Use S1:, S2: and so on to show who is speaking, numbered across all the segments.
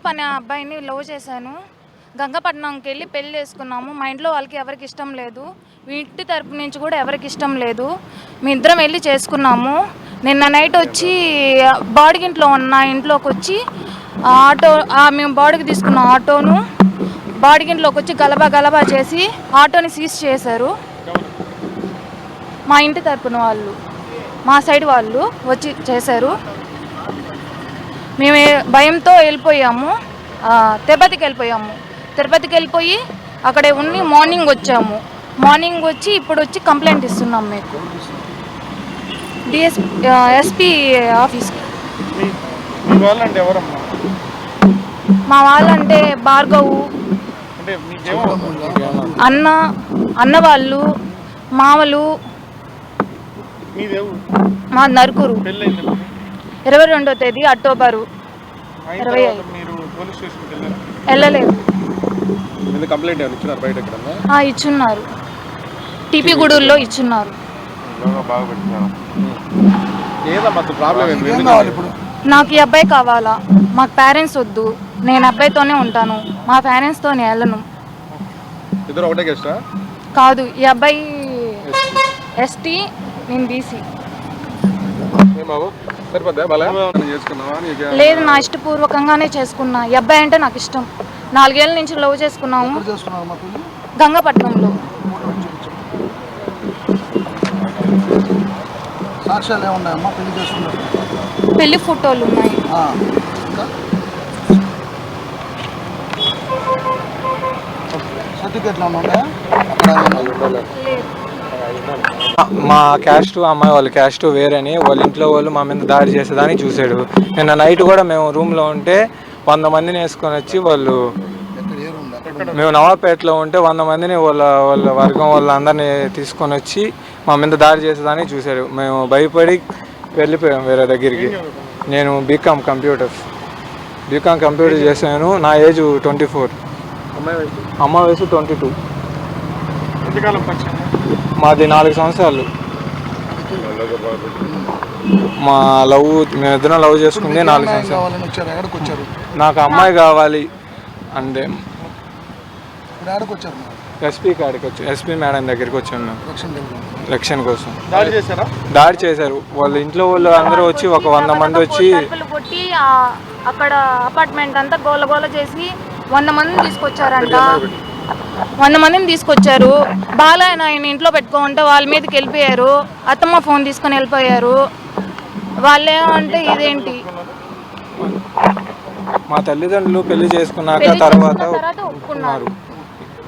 S1: ప్రదీప్ అనే అబ్బాయిని లవ్ చేశాను. గంగపట్నంకి వెళ్ళి పెళ్లి చేసుకున్నాము. మా ఇంట్లో వాళ్ళకి ఎవరికి ఇష్టం లేదు, ఇంటి తరపు నుంచి కూడా ఎవరికి ఇష్టం లేదు. మీ ఇద్దరం వెళ్ళి చేసుకున్నాము. నిన్న నైట్ వచ్చి బాడిగింట్లో ఉన్న ఇంట్లోకి వచ్చి ఆటో మేము బాడీకి తీసుకున్న ఆటోను బాడిగింట్లోకి వచ్చి గలబా చేసి ఆటోని సీజ్ చేశారు. మా ఇంటి తరపున వాళ్ళు, మా సైడ్ వాళ్ళు వచ్చి చేశారు. మేము భయంతో వెళ్ళిపోయాము. తిరుపతికి వెళ్ళిపోయి అక్కడే ఉండి మార్నింగ్ వచ్చాము. మార్నింగ్ వచ్చి ఇప్పుడు వచ్చి కంప్లైంట్ ఇస్తున్నాం మీకు ఎస్పీ ఆఫీస్కి. మా వాళ్ళంటే భార్గవ్ అన్న వాళ్ళు, మామలు. మా నరుకూరు. 22వ తేదీ అక్టోబరు 25. వెళ్ళలేదు. ఇచ్చున్నారు, టీపీ గూడూరులో ఇచ్చున్నారు. నాకు ఈ అబ్బాయి కావాలా, మాకు పేరెంట్స్ వద్దు, నేను అబ్బాయితోనే ఉంటాను, మా పేరెంట్స్తో నేను వెళ్ళను. కాదు, ఈ అబ్బాయి ఎస్టీ, నేను బీసీ. లేదు, నా ఇష్టపూర్వకంగానే చేసుకున్నా. ఈ అబ్బాయి అంటే నాకు ఇష్టం. 4 ఏళ్ళ నుంచి లవ్ చేసుకున్నాము గంగపట్నంలో. పెళ్లి ఫోటోలు ఉన్నాయి.
S2: మా క్యాస్ట్ అమ్మాయి వాళ్ళ క్యాస్ట్ వేరని వాళ్ళ ఇంట్లో వాళ్ళు మా మీద దాడి చేసేదానికి చూశాడు. నిన్న నైట్ కూడా మేము రూమ్లో ఉంటే 100 మందిని వేసుకొని వచ్చి మేము నవాపేటలో ఉంటే 100 మందిని వాళ్ళ వర్గం వాళ్ళందరినీ తీసుకొని వచ్చి మా మీద దాడి చేసేదానికి చూశాడు. మేము భయపడి వెళ్ళిపోయాం వేరే దగ్గరికి. నేను బీకామ్ కంప్యూటర్ చేశాను. నా ఏజ్ 24, అమ్మాయి వయసు 22. మాది 4 సంవత్సరాలు. మా మేమిద్దరం లవ్ చేసుకుంది 4 సంవత్సరాలు. నాకు అమ్మాయి కావాలి అంటే ఎస్పీ కాడికి వచ్చి ఎస్పీ మేడం దగ్గరికి వచ్చాను. రక్షణ కోసం దాడి చేశారు. వాళ్ళ ఇంట్లో వాళ్ళు అందరూ వచ్చి ఒక 100 మంది వచ్చి
S1: కొట్టి అక్కడ అపార్ట్మెంట్ అంతా గోల చేసి 100 మందిని తీసుకొచ్చారంట. 100 మందిని తీసుకొచ్చారు. బాలయ్య ఆయన ఇంట్లో పెట్టుకుంటే వాళ్ళ మీదకి వెళ్ళిపోయారు. అత్తమ్మ ఫోన్ తీసుకొని వెళ్ళిపోయారు. వాళ్ళు ఏమంటే ఇదేంటి,
S2: మా తల్లిదండ్రులు పెళ్లి చేసుకున్నాక తర్వాత ఒప్పుకున్నారు.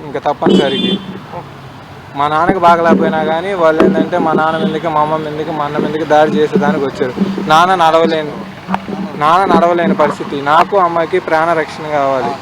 S2: ఇంకా తప్పనిసరికి మా నాన్నకి బాగలేకపోయినా కానీ వాళ్ళు ఏంటంటే మా నాన్న మీదకి, మా అమ్మ మీదకి, మా అన్న మీదకి దాడి చేసేదానికి వచ్చారు. నాన్న నడవలేని పరిస్థితి. నాకు అమ్మాయికి ప్రాణ రక్షణ కావాలి.